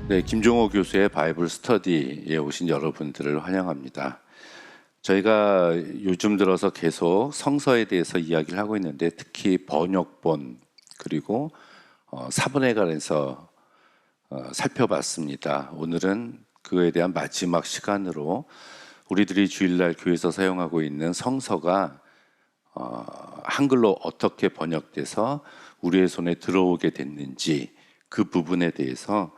네, 김종호 교수의 바이블 스터디에 오신 여러분들을 환영합니다. 저희가 요즘 들어서 계속 성서에 대해서 이야기를 하고 있는데 특히 번역본 그리고 사본에 관해서 살펴봤습니다. 오늘은 그에 대한 마지막 시간으로 우리들이 주일날 교회에서 사용하고 있는 성서가 한글로 어떻게 번역돼서 우리의 손에 들어오게 됐는지 그 부분에 대해서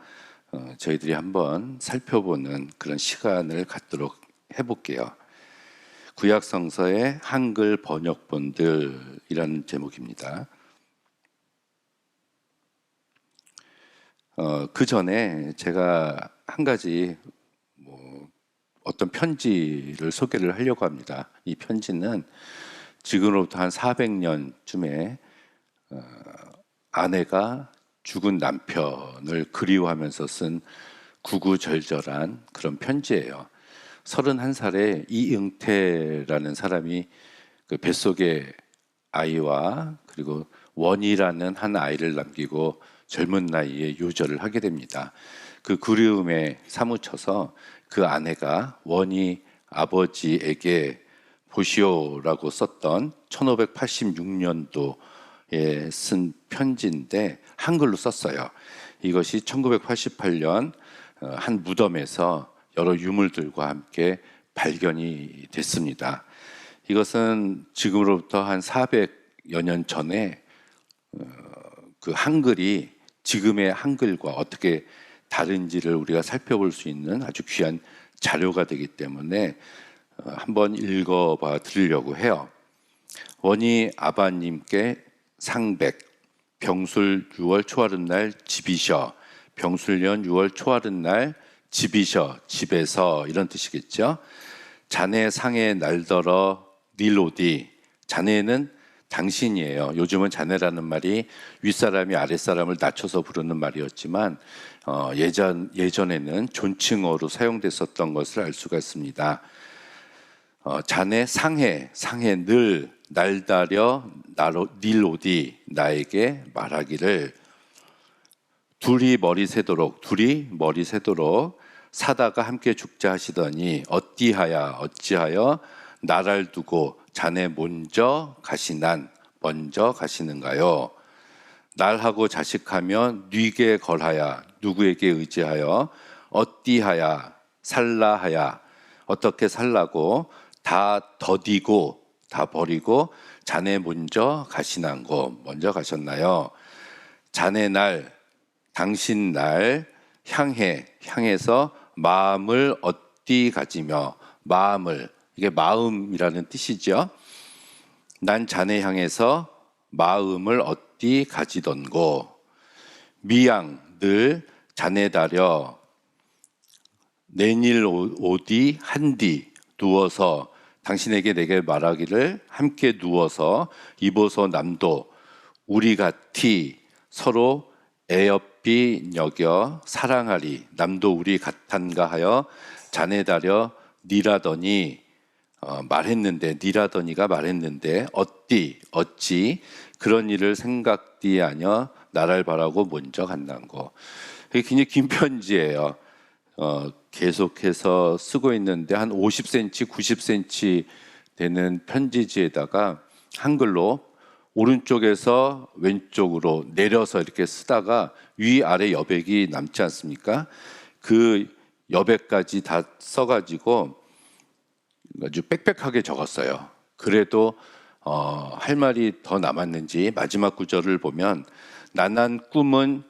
저희들이 한번 살펴보는 그런 시간을 갖도록 해볼게요. 구약 성서의 한글 번역본들이라는 제목입니다. 그 전에 제가 한 가지 어떤 편지를 소개를 하려고 합니다. 이 편지는 지금으로부터 한 400년쯤에 아내가 죽은 남편을 그리워하면서 쓴 구구절절한 그런 편지예요. 31살에 이응태라는 사람이 그 뱃속에 아이와 그리고 원이라는 한 아이를 남기고 젊은 나이에 요절을 하게 됩니다. 그 그리움에 사무쳐서 그 아내가 원이 아버지에게 보시오라고 썼던 1586년도에 쓴 편지인데 한글로 썼어요. 이것이 1988년 한 무덤에서 여러 유물들과 함께 발견이 됐습니다. 이것은 지금으로부터 한 400여 년 전에 그 한글이 지금의 한글과 어떻게 다른지를 우리가 살펴볼 수 있는 아주 귀한 자료가 되기 때문에 한번 읽어봐 드리려고 해요. 원이 아바님께 상백, 병술 6월 초하룻날 집이셔, 병술년 6월 초하룻날 집이셔, 집에서 이런 뜻이겠죠. 자네 상에 날더러 닐오디, 자네는 당신이에요. 요즘은 자네라는 말이 윗사람이 아랫사람을 낮춰서 부르는 말이었지만 예전에는 존칭어로 사용됐었던 것을 알 수가 있습니다. 자네 상해 늘 날다려 닐오디, 나에게 말하기를 둘이 머리 새도록 사다가 함께 죽자 하시더니 어찌하여 나를 두고 자네 먼저 가시는가요? 날하고 자식하며 뉘게 걸하야, 누구에게 의지하여 어띠하야 살라하야, 어떻게 살라고 다 더디고 다 버리고 자네 먼저 가셨나요? 자네 날, 당신 날 향해서 마음을 어디 가지며, 이게 마음이라는 뜻이죠. 난 자네 향해서 마음을 어디 가지던고. 미양 늘 자네 다려 내일 오디 한디 누워서, 당신에게 내게 말하기를 함께 누워서 입어서 남도 우리 같이 서로 애엽비 여겨 사랑하리, 남도 우리 같단가 하여 자네 다려 니라더니 니라더니가 말했는데 어찌 그런 일을 생각디 아녀 나를 바라고 먼저 간다고. 이게 굉장히 긴 편지예요. 계속해서 쓰고 있는데 한 50cm, 90cm 되는 편지지에다가 한글로 오른쪽에서 왼쪽으로 내려서 이렇게 쓰다가 위아래 여백이 남지 않습니까? 그 여백까지 다 써가지고 아주 빽빽하게 적었어요. 그래도 할 말이 더 남았는지 마지막 구절을 보면 나난 꿈은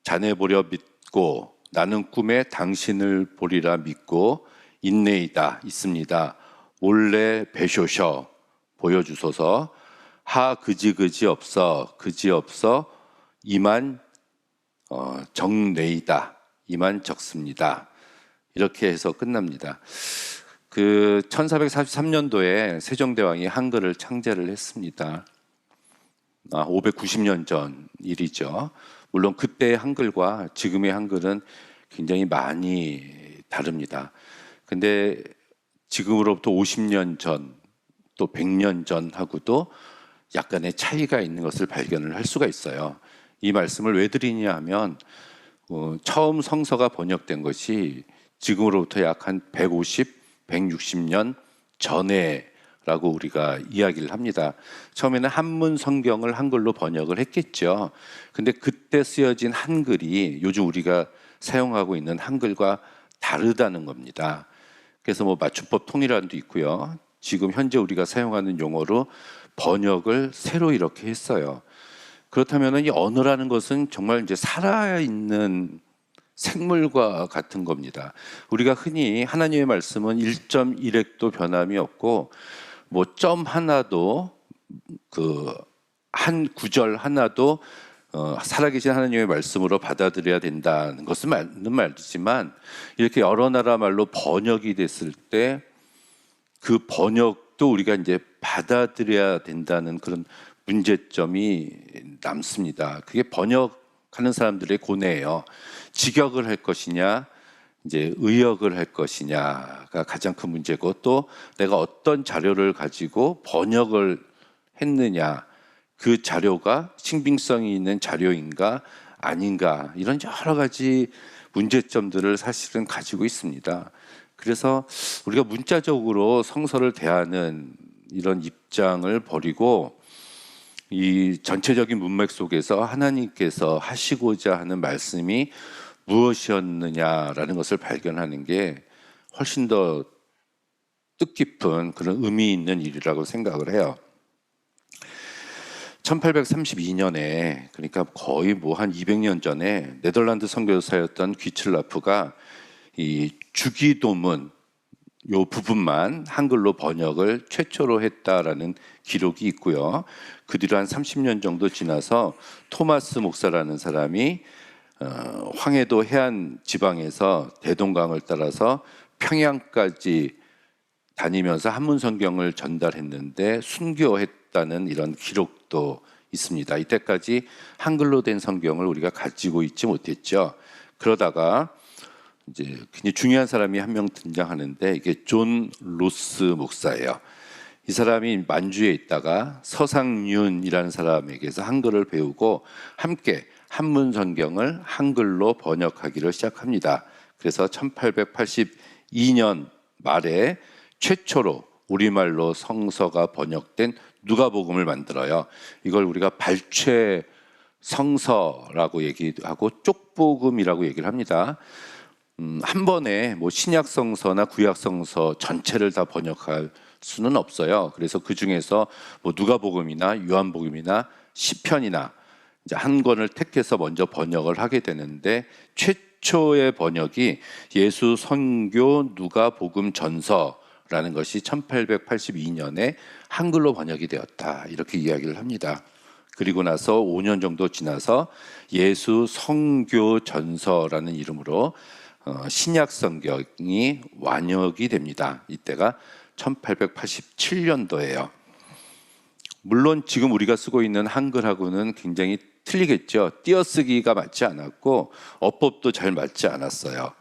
자네 보려 믿고 나는 꿈에 당신을 보리라 믿고 있습니다. 올래 배쇼셔 보여주소서. 하 그지 없어 이만 적네이다, 이만 적습니다. 이렇게 해서 끝납니다. 그 1443년도에 세종대왕이 한글을 창제를 했습니다. 590년 전 일이죠. 물론 그때의 한글과 지금의 한글은 굉장히 많이 다릅니다. 근데 지금으로부터 50년 전, 또 100년 전하고도 약간의 차이가 있는 것을 발견을 할 수가 있어요. 이 말씀을 왜 드리냐 하면 처음 성서가 번역된 것이 지금으로부터 약 한 150, 160년 전에라고 우리가 이야기를 합니다. 처음에는 한문 성경을 한글로 번역을 했겠죠. 근데 그때 쓰여진 한글이 요즘 우리가 사용하고 있는 한글과 다르다는 겁니다. 그래서 뭐 맞춤법 통일안도 있고요. 지금 현재 우리가 사용하는 용어로 번역을 새로 이렇게 했어요. 그렇다면 이 언어라는 것은 정말 이제 살아있는 생물과 같은 겁니다. 우리가 흔히 하나님의 말씀은 1.1획도 변함이 없고 뭐 점 하나도 한 구절 하나도 살아계신 하나님의 말씀으로 받아들여야 된다는 것은 맞는 말이지만 이렇게 여러 나라 말로 번역이 됐을 때 그 번역도 우리가 이제 받아들여야 된다는 그런 문제점이 남습니다. 그게 번역하는 사람들의 고뇌예요. 직역을 할 것이냐, 이제 의역을 할 것이냐가 가장 큰 문제고, 또 내가 어떤 자료를 가지고 번역을 했느냐, 그 자료가 신빙성이 있는 자료인가 아닌가, 이런 여러 가지 문제점들을 사실은 가지고 있습니다. 그래서 우리가 문자적으로 성서를 대하는 이런 입장을 버리고 이 전체적인 문맥 속에서 하나님께서 하시고자 하는 말씀이 무엇이었느냐라는 것을 발견하는 게 훨씬 더 뜻깊은 그런 의미 있는 일이라고 생각을 해요. 1832년에, 그러니까 거의 뭐 한 200년 전에 네덜란드 선교사였던 귀틀라프가 이 주기도문 요 부분만 한글로 번역을 최초로 했다라는 기록이 있고요. 그 뒤로 한 30년 정도 지나서 토마스 목사라는 사람이 황해도 해안 지방에서 대동강을 따라서 평양까지 다니면서 한문 성경을 전달했는데 순교했다는 이런 기록도 있습니다. 이때까지 한글로 된 성경을 우리가 가지고 있지 못했죠. 그러다가 이제 굉장히 중요한 사람이 한 명 등장하는데 이게 존 로스 목사예요. 이 사람이 만주에 있다가 서상윤이라는 사람에게서 한글을 배우고 함께 한문 성경을 한글로 번역하기를 시작합니다. 그래서 1882년 말에 최초로 우리말로 성서가 번역된 누가복음을 만들어요. 이걸 우리가 발췌 성서라고 얘기하고 쪽복음이라고 얘기를 합니다. 한 번에 뭐 신약 성서나 구약 성서 전체를 다 번역할 수는 없어요. 그래서 그 중에서 뭐 누가복음이나 요한복음이나 시편이나 이제 한 권을 택해서 먼저 번역을 하게 되는데 최초의 번역이 예수 선교 누가복음 전서라는 것이 1882년에 한글로 번역이 되었다, 이렇게 이야기를 합니다. 그리고 나서 5년 정도 지나서 예수 선교 전서라는 이름으로 신약 성경이 완역이 됩니다. 이때가 1887년도예요. 물론 지금 우리가 쓰고 있는 한글하고는 굉장히 틀리겠죠. 띄어쓰기가 맞지 않았고 어법도 잘 맞지 않았어요.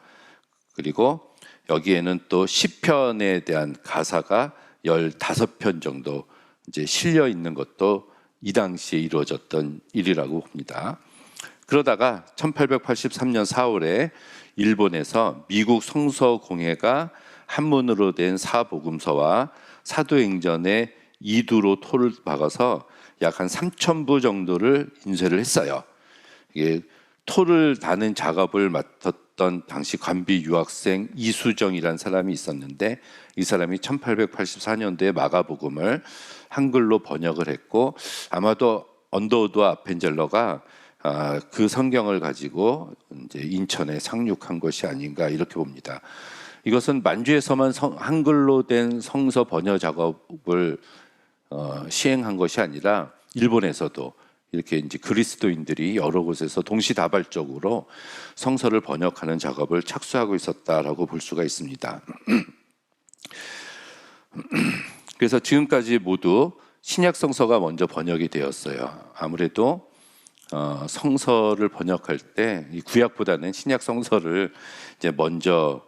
그리고 여기에는 또 시편에 대한 가사가 15편 정도 이제 실려 있는 것도 이 당시에 이루어졌던 일이라고 봅니다. 그러다가 1883년 4월에 일본에서 미국 성서공회가 한문으로 된 사복음서와 사도행전의 이두로 토를 박아서 약 한 3,000부 정도를 인쇄를 했어요. 이게 토를 다는 작업을 맡았던 당시 관비 유학생 이수정이라는 사람이 있었는데 이 사람이 1884년도에 마가복음을 한글로 번역을 했고 아마도 언더우드 아펜젤러가 그 성경을 가지고 이제 인천에 상륙한 것이 아닌가 이렇게 봅니다. 이것은 만주에서만 한글로 된 성서 번역 작업을 시행한 것이 아니라 일본에서도 이렇게 이제 그리스도인들이 여러 곳에서 동시다발적으로 성서를 번역하는 작업을 착수하고 있었다라고 볼 수가 있습니다. 그래서 지금까지 모두 신약 성서가 먼저 번역이 되었어요. 아무래도 성서를 번역할 때 이 구약보다는 신약 성서를 이제 먼저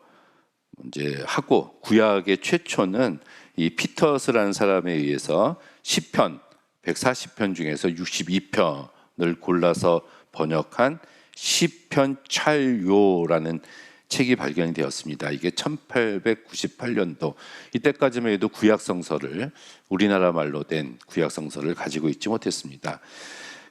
하고, 구약의 최초는 이 피터스라는 사람에 의해서 시편 140편 중에서 62편을 골라서 번역한 시편찰요라는 책이 발견이 되었습니다. 이게 1898년도, 이때까지만 해도 구약성서를, 우리나라 말로 된 구약성서를 가지고 있지 못했습니다.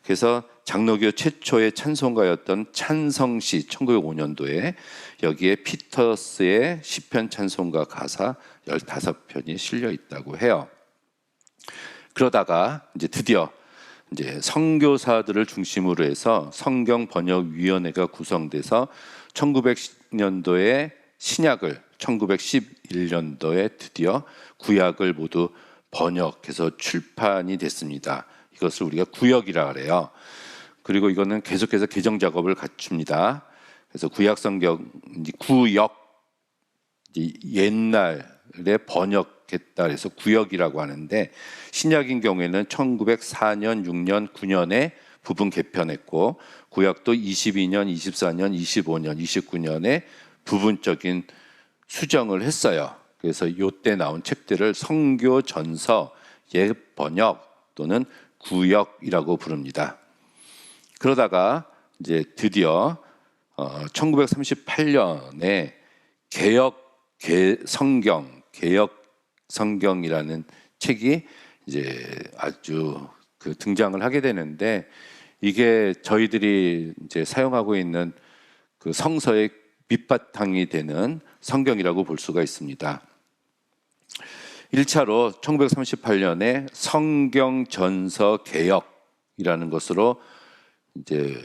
그래서 장로교 최초의 찬송가였던 찬성시 1905년도에 여기에 피터스의 시편 찬송가 가사 15편이 실려 있다고 해요. 그러다가 이제 드디어 이제 선교사들을 중심으로 해서 성경 번역 위원회가 구성돼서 1910년도에 신약을, 1911년도에 드디어 구약을 모두 번역해서 출판이 됐습니다. 이것을 우리가 구역이라 그래요. 그리고 이거는 계속해서 개정 작업을 갖춥니다. 그래서 구약 성경, 구역, 옛날에 번역했다 그래서 구역이라고 하는데, 신약인 경우에는 1904년, 6년, 9년에 부분 개편했고, 구약도 22년, 24년, 25년, 29년에 부분적인 수정을 했어요. 그래서 이때 나온 책들을 성교 전서, 옛번역 또는 구역이라고 부릅니다. 그러다가 이제 드디어 1938년에 개역 성경이라는 책이 이제 아주 등장을 하게 되는데, 이게 저희들이 이제 사용하고 있는 그 성서의 밑바탕이 되는 성경이라고 볼 수가 있습니다. 1차로 1938년에 성경 전서 개역이라는 것으로 이제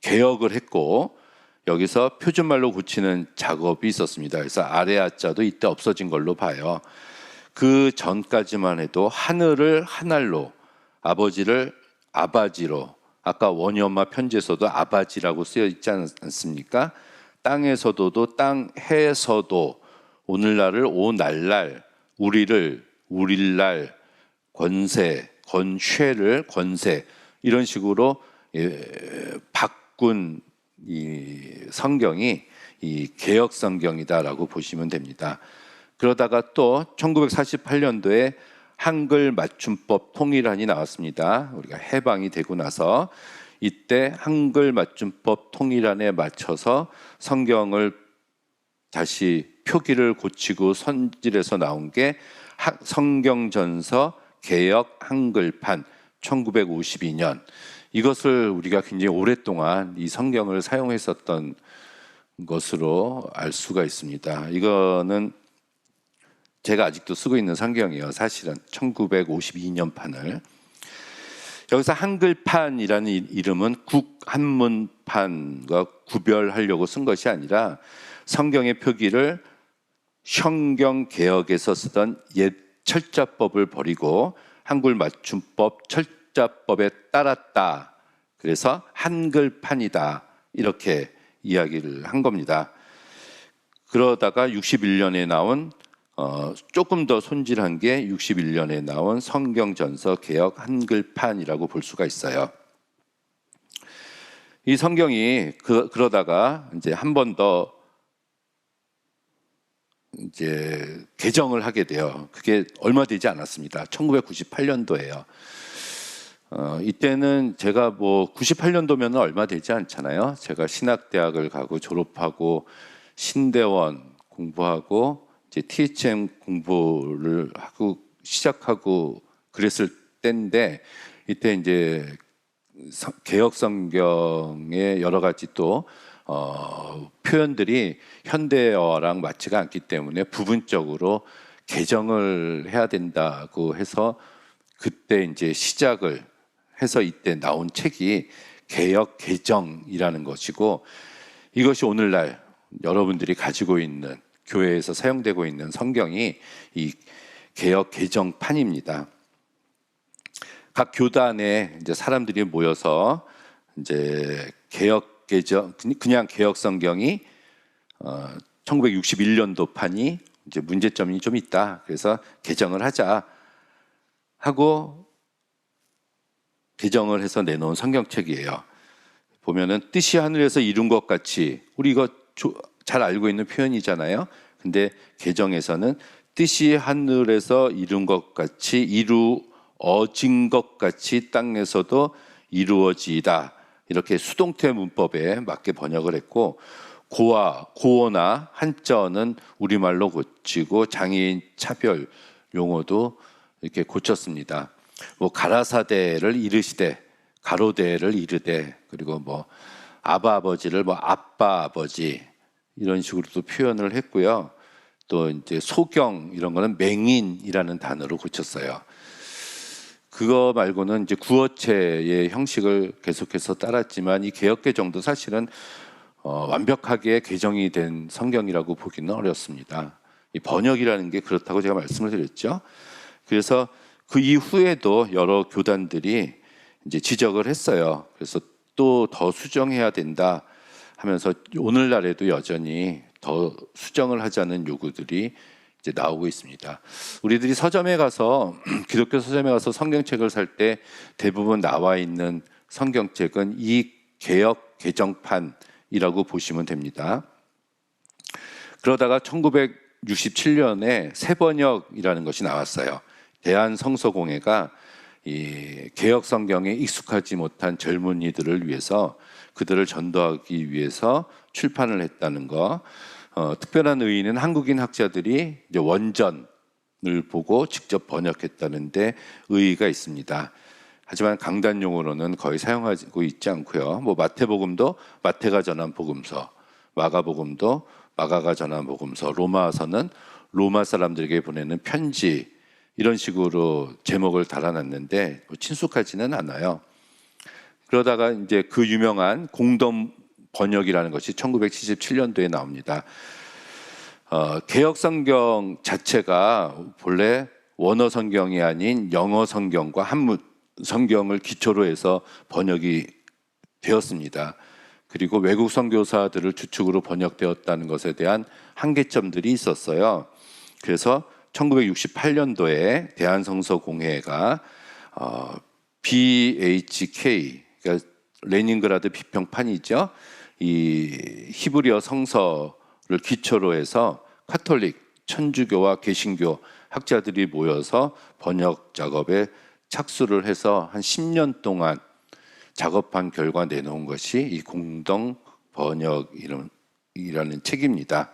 개역을 했고, 여기서 표준말로 고치는 작업이 있었습니다. 그래서 아래 아자도 이때 없어진 걸로 봐요. 그 전까지만 해도 하늘을 하날로, 아버지를 아바지로, 아까 원효엄마 편지에서도 아바지라고 쓰여 있지 않습니까? 땅에서도, 땅해서도, 오늘날을 오날날, 우리를 우릴날, 권세, 권쉐를 권세, 이런 식으로 바꾼 이 성경이 이 개역 성경이다라고 보시면 됩니다. 그러다가 또 1948년도에 한글 맞춤법 통일안이 나왔습니다. 우리가 해방이 되고 나서 이때 한글 맞춤법 통일안에 맞춰서 성경을 다시 표기를 고치고 선질해서 나온 게 성경전서 개역 한글판 1952년. 이것을 우리가 굉장히 오랫동안 이 성경을 사용했었던 것으로 알 수가 있습니다. 이거는 제가 아직도 쓰고 있는 성경이에요. 사실은 1952년 판을. 여기서 한글판이라는 이름은 국한문판과 구별하려고 쓴 것이 아니라 성경의 표기를 성경개역에서 쓰던 옛 철자법을 버리고 한글 맞춤법 철자법에 따랐다. 그래서 한글판이다. 이렇게 이야기를 한 겁니다. 그러다가 61년에 나온 조금 더 손질한 게 61년에 나온 성경전서 개역 한글판이라고 볼 수가 있어요. 이 성경이 그러다가 이제 한 번 더 이제 개정을 하게 돼요. 그게 얼마 되지 않았습니다. 1998년도예요. 이때는 제가 98년도면 얼마 되지 않잖아요. 제가 신학대학을 가고 졸업하고 신대원 공부하고 이제 THM 공부를 하고 시작하고 그랬을 때인데, 이때 이제 개역 성경의 여러 가지 또 표현들이 현대어랑 맞지가 않기 때문에 부분적으로 개정을 해야 된다고 해서 그때 이제 시작을 해서 이때 나온 책이 개역 개정이라는 것이고, 이것이 오늘날 여러분들이 가지고 있는 교회에서 사용되고 있는 성경이 이 개역 개정판입니다. 각 교단에 이제 사람들이 모여서 이제 개역 개정, 그냥 개역 성경이 1961년도 판이 이제 문제점이 좀 있다. 그래서 개정을 하자 하고 개정을 해서 내놓은 성경책이에요. 보면은 뜻이 하늘에서 이룬 것 같이, 우리 이거 잘 알고 있는 표현이잖아요. 근데 개정에서는 뜻이 하늘에서 이룬 것 같이, 이루어진 것 같이 땅에서도 이루어지이다. 이렇게 수동태 문법에 맞게 번역을 했고, 고어나 한자어는 우리말로 고치고 장애인 차별 용어도 이렇게 고쳤습니다. 뭐 가라사대를 이르시되, 가로대를 이르되, 그리고 뭐 아바 아버지를 뭐 아빠 아버지 이런 식으로도 표현을 했고요. 또 이제 소경 이런 거는 맹인이라는 단어로 고쳤어요. 그거 말고는 이제 구어체의 형식을 계속해서 따랐지만 이 개역개정도 사실은 완벽하게 개정이 된 성경이라고 보기는 어렵습니다. 이 번역이라는 게 그렇다고 제가 말씀을 드렸죠. 그래서 그 이후에도 여러 교단들이 이제 지적을 했어요. 그래서 또 더 수정해야 된다 하면서 오늘날에도 여전히 더 수정을 하자는 요구들이 이제 나오고 있습니다. 우리들이 서점에 가서 기독교 서점에 가서 성경책을 살 때 대부분 나와 있는 성경책은 이 개역 개정판이라고 보시면 됩니다. 그러다가 1967년에 새번역이라는 것이 나왔어요. 대한성서공회가 이 개역 성경에 익숙하지 못한 젊은이들을 위해서 그들을 전도하기 위해서 출판을 했다는 거. 특별한 의의는 한국인 학자들이 이제 원전을 보고 직접 번역했다는데 의의가 있습니다. 하지만 강단용어로는 거의 사용하고 있지 않고요. 뭐 마태복음도 마태가 전한 복음서, 마가복음도 마가가 전한 복음서, 로마서는 로마 사람들에게 보내는 편지 이런 식으로 제목을 달아놨는데 뭐 친숙하지는 않아요. 그러다가 이제 그 유명한 공동 번역이라는 것이 1977년도에 나옵니다. 개역 성경 자체가 본래 원어 성경이 아닌 영어 성경과 한문 성경을 기초로 해서 번역이 되었습니다. 그리고 외국 선교사들을 주축으로 번역되었다는 것에 대한 한계점들이 있었어요. 그래서 1968년도에 대한성서공회가 BHK, 그러니까 레닌그라드 비평판이죠. 이 히브리어 성서를 기초로 해서 카톨릭, 천주교와 개신교 학자들이 모여서 번역 작업에 착수를 해서 한 10년 동안 작업한 결과 내놓은 것이 이 공동 번역이라는 책입니다.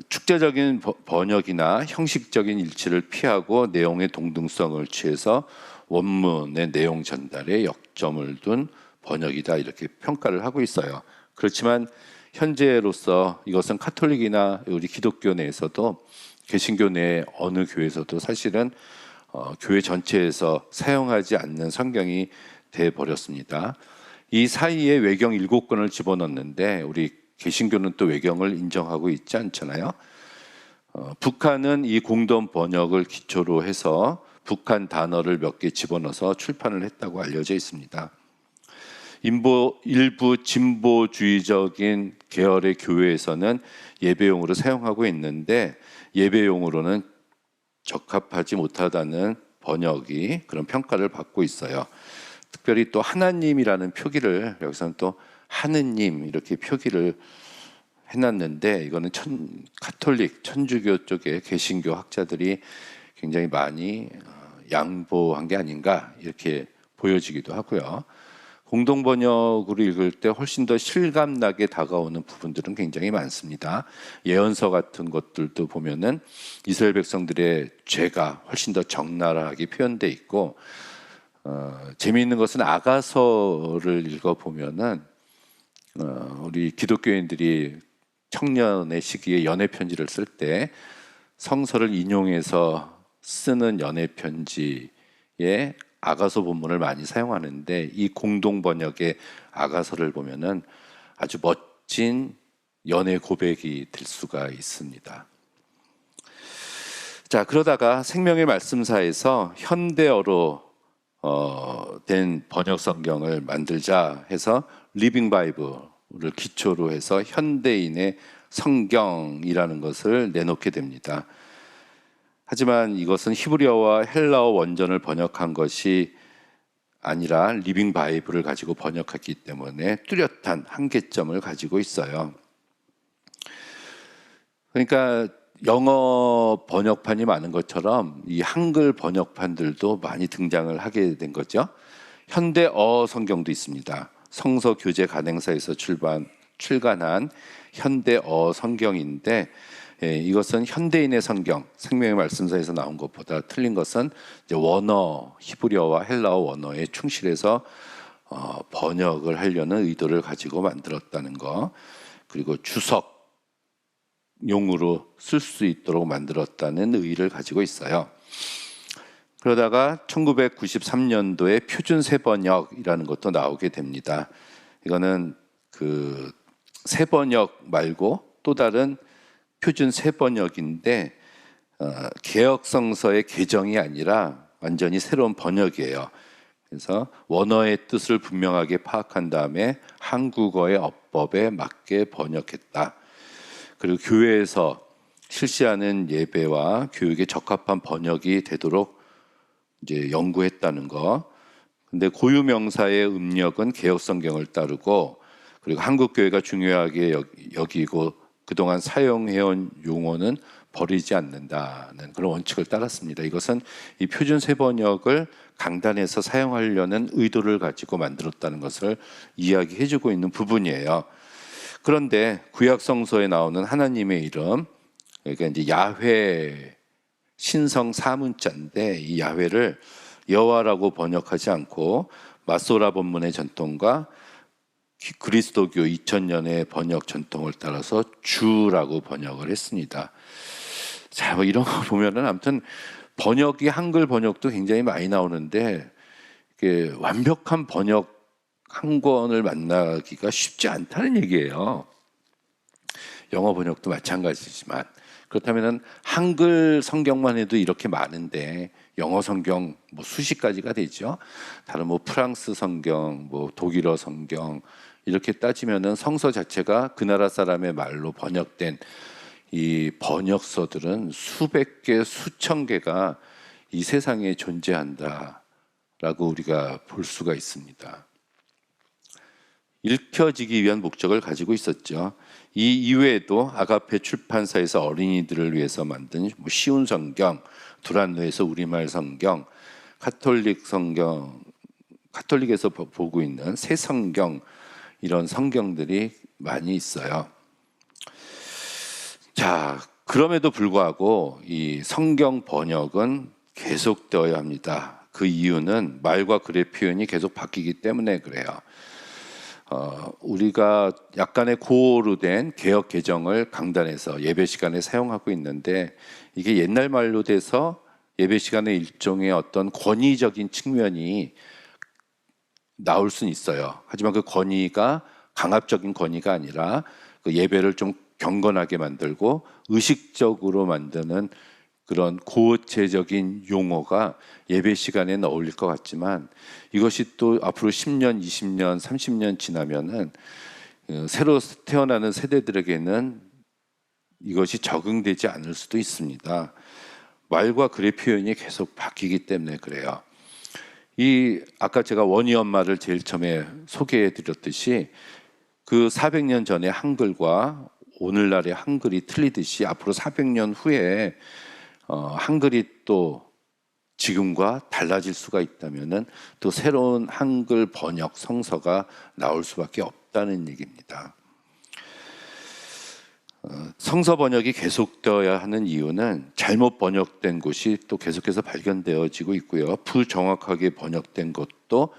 축제적인 번역이나 형식적인 일치를 피하고 내용의 동등성을 취해서 원문의 내용 전달에 역점을 둔 번역이다 이렇게 평가를 하고 있어요. 그렇지만 현재로서 이것은 카톨릭이나 우리 기독교 내에서도 개신교 내 어느 교회에서도 사실은 교회 전체에서 사용하지 않는 성경이 돼 버렸습니다. 이 사이에 외경 7권을 집어넣는데 우리 개신교는 또 외경을 인정하고 있지 않잖아요. 북한은 이 공동 번역을 기초로 해서 북한 단어를 몇 개 집어넣어서 출판을 했다고 알려져 있습니다. 일부 진보주의적인 계열의 교회에서는 예배용으로 사용하고 있는데 예배용으로는 적합하지 못하다는 번역이 그런 평가를 받고 있어요. 특별히 또 하나님이라는 표기를 여기서는 또 하느님 이렇게 표기를 해놨는데 이거는 카톨릭, 천주교 쪽의 개신교 학자들이 굉장히 많이 양보한 게 아닌가 이렇게 보여지기도 하고요. 공동 번역으로 읽을 때 훨씬 더 실감나게 다가오는 부분들은 굉장히 많습니다. 예언서 같은 것들도 보면은 이스라엘 백성들의 죄가 훨씬 더 적나라하게 표현돼 있고 재미있는 것은 아가서를 읽어 보면은 우리 기독교인들이 청년의 시기에 연애 편지를 쓸 때 성서를 인용해서 쓰는 연애 편지에 아가서 본문을 많이 사용하는데 이 공동 번역의 아가서를 보면은 아주 멋진 연애 고백이 될 수가 있습니다. 자, 그러다가 생명의 말씀사에서 현대어로 된 번역 성경을 만들자 해서 리빙 바이블을 기초로 해서 현대인의 성경이라는 것을 내놓게 됩니다. 하지만 이것은 히브리어와 헬라어 원전을 번역한 것이 아니라 리빙 바이블을 가지고 번역했기 때문에 뚜렷한 한계점을 가지고 있어요. 그러니까 영어 번역판이 많은 것처럼 이 한글 번역판들도 많이 등장을 하게 된 거죠. 현대어 성경도 있습니다. 성서 교재 간행사에서 출간한 현대어 성경인데, 이것은 현대인의 성경, 생명의 말씀사에서 나온 것보다 틀린 것은 이제 원어, 히브리어와 헬라어 원어에 충실해서 번역을 하려는 의도를 가지고 만들었다는 거, 그리고 주석용으로 쓸 수 있도록 만들었다는 의의를 가지고 있어요. 그러다가 1993년도에 표준 세번역이라는 것도 나오게 됩니다. 이거는 그 세번역 말고 또 다른 표준 세번역인데, 개역성서의 개정이 아니라 완전히 새로운 번역이에요. 그래서 원어의 뜻을 분명하게 파악한 다음에 한국어의 어법에 맞게 번역했다. 그리고 교회에서 실시하는 예배와 교육에 적합한 번역이 되도록 이제 연구했다는 거. 근데 고유명사의 음력은 개역성경을 따르고, 그리고 한국교회가 중요하게 여기고 그동안 사용해온 용어는 버리지 않는다는 그런 원칙을 따랐습니다. 이것은 이 표준 세번역을 강단에서 사용하려는 의도를 가지고 만들었다는 것을 이야기해주고 있는 부분이에요. 그런데 구약 성서에 나오는 하나님의 이름, 그러니까 이제 야훼 신성 사문자인데, 이 야훼를 여호와라고 번역하지 않고 마소라 본문의 전통과 그리스도교 2000년의 번역 전통을 따라서 주라고 번역을 했습니다. 자, 뭐 이런 거 보면은 아무튼 번역이 한글 번역도 굉장히 많이 나오는데, 이게 완벽한 번역 한 권을 만나기가 쉽지 않다는 얘기예요. 영어 번역도 마찬가지지만. 그렇다면 한글 성경만 해도 이렇게 많은데 영어 성경 뭐 수십 가지가 되죠. 다른 뭐 프랑스 성경, 뭐 독일어 성경 이렇게 따지면은 성서 자체가 그 나라 사람의 말로 번역된 이 번역서들은 수백 개, 수천 개가 이 세상에 존재한다라고 우리가 볼 수가 있습니다. 읽혀지기 위한 목적을 가지고 있었죠. 이 이외에도 아가페 출판사에서 어린이들을 위해서 만든 뭐 쉬운 성경, 두란노에서 우리말 성경, 카톨릭 성경, 카톨릭에서 보고 있는 새 성경, 이런 성경들이 많이 있어요. 자, 그럼에도 불구하고 이 성경 번역은 계속되어야 합니다. 그 이유는 말과 글의 표현이 계속 바뀌기 때문에 그래요. 우리가 약간의 고어로 된 개역 개정을 강단에서 예배 시간에 사용하고 있는데, 이게 옛날 말로 돼서 예배 시간에 일종의 어떤 권위적인 측면이 나올 수는 있어요. 하지만 그 권위가 강압적인 권위가 아니라 그 예배를 좀 경건하게 만들고 의식적으로 만드는 그런 고체적인 용어가 예배 시간에는 어울릴 것 같지만, 이것이 또 앞으로 10년, 20년, 30년 지나면은 새로 태어나는 세대들에게는 이것이 적응되지 않을 수도 있습니다. 말과 글의 표현이 계속 바뀌기 때문에 그래요. 이 아까 제가 원희 엄마를 제일 처음에 소개해 드렸듯이 그 400년 전의 한글과 오늘날의 한글이 틀리듯이 앞으로 400년 후에 한글이 또 지금과 달라질 수가 있다면은 또 새로운 한글 번역 성서가 나올 수밖에 없다는 얘기입니다. 성서 번역이 계속되어야 하는 이유는 잘못 번역된 곳이 또 계속해서 발견되어지고 있고요. 부정확하게 번역된 것도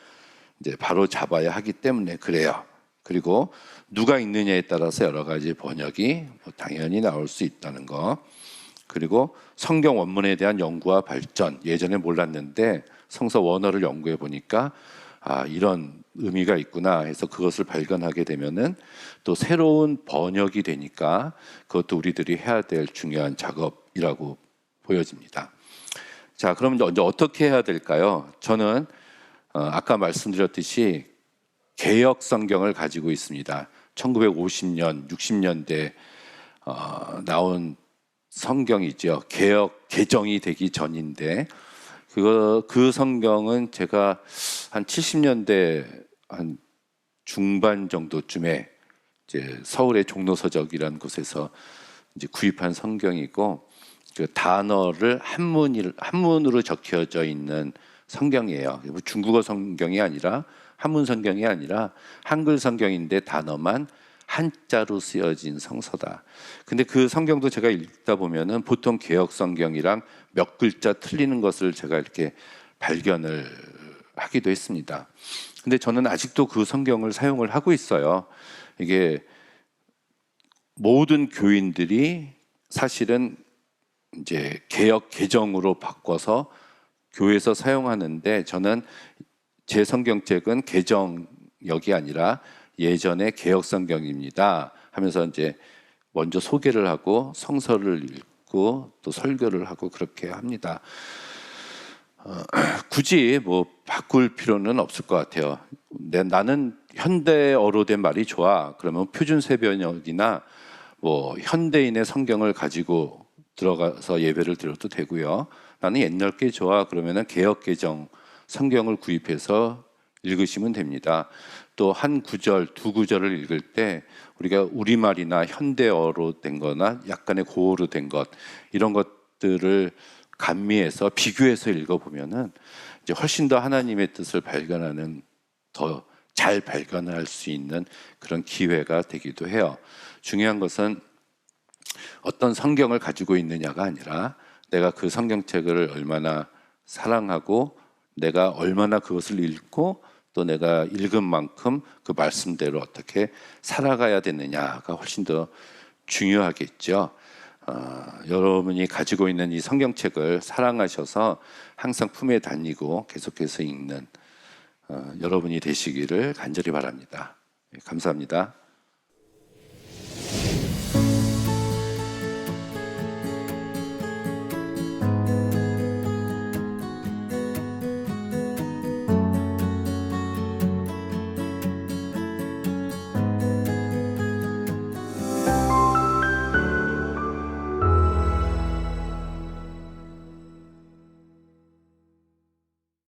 이제 바로 잡아야 하기 때문에 그래요. 그리고 누가 읽느냐에 따라서 여러 가지 번역이 당연히 나올 수 있다는 거. 그리고 성경 원문에 대한 연구와 발전, 예전에 몰랐는데 성서 원어를 연구해 보니까 이런 의미가 있구나 해서 그것을 발견하게 되면은 또 새로운 번역이 되니까 그것도 우리들이 해야 될 중요한 작업이라고 보여집니다. 자, 그럼 이제 어떻게 해야 될까요? 저는 아까 말씀드렸듯이 개역 성경을 가지고 있습니다. 1950년, 60년대 나온 성경이죠. 개정이 되기 전인데 그 성경은 제가 한 70년대 한 중반 정도쯤에 이제 서울의 종로서적이라는 곳에서 이제 구입한 성경이고, 그 단어를 한문으로 적혀져 있는 성경이에요. 중국어 성경이 아니라 한문 성경이 아니라 한글 성경인데 단어만 한자로 쓰여진 성서다. 근데 그 성경도 제가 읽다 보면은 보통 개역 성경이랑 몇 글자 틀리는 것을 제가 이렇게 발견을 하기도 했습니다. 근데 저는 아직도 그 성경을 사용을 하고 있어요. 이게 모든 교인들이 사실은 이제 개역 개정으로 바꿔서 교회에서 사용하는데, 저는 제 성경책은 개정역이 아니라 예전의 개역 성경입니다 하면서 이제 먼저 소개를 하고 성서를 읽고 또 설교를 하고 그렇게 합니다. 굳이 뭐 바꿀 필요는 없을 것 같아요. 나는 현대어로 된 말이 좋아. 그러면 표준세번역이나 뭐 현대인의 성경을 가지고 들어가서 예배를 드려도 되고요. 나는 옛날 게 좋아. 그러면은 개역 개정 성경을 구입해서 읽으시면 됩니다. 또 한 구절, 두 구절을 읽을 때 우리가 우리말이나 현대어로 된 거나 약간의 고어로 된 것, 이런 것들을 감미해서 비교해서 읽어보면은 이제 훨씬 더 하나님의 뜻을 발견하는, 더 잘 발견할 수 있는 그런 기회가 되기도 해요. 중요한 것은 어떤 성경을 가지고 있느냐가 아니라 내가 그 성경책을 얼마나 사랑하고 내가 얼마나 그것을 읽고 또 내가 읽은 만큼 그 말씀대로 어떻게 살아가야 되느냐가 훨씬 더 중요하겠죠. 여러분이 가지고 있는 이 성경책을 사랑하셔서 항상 품에 다니고 계속해서 읽는 여러분이 되시기를 간절히 바랍니다. 감사합니다.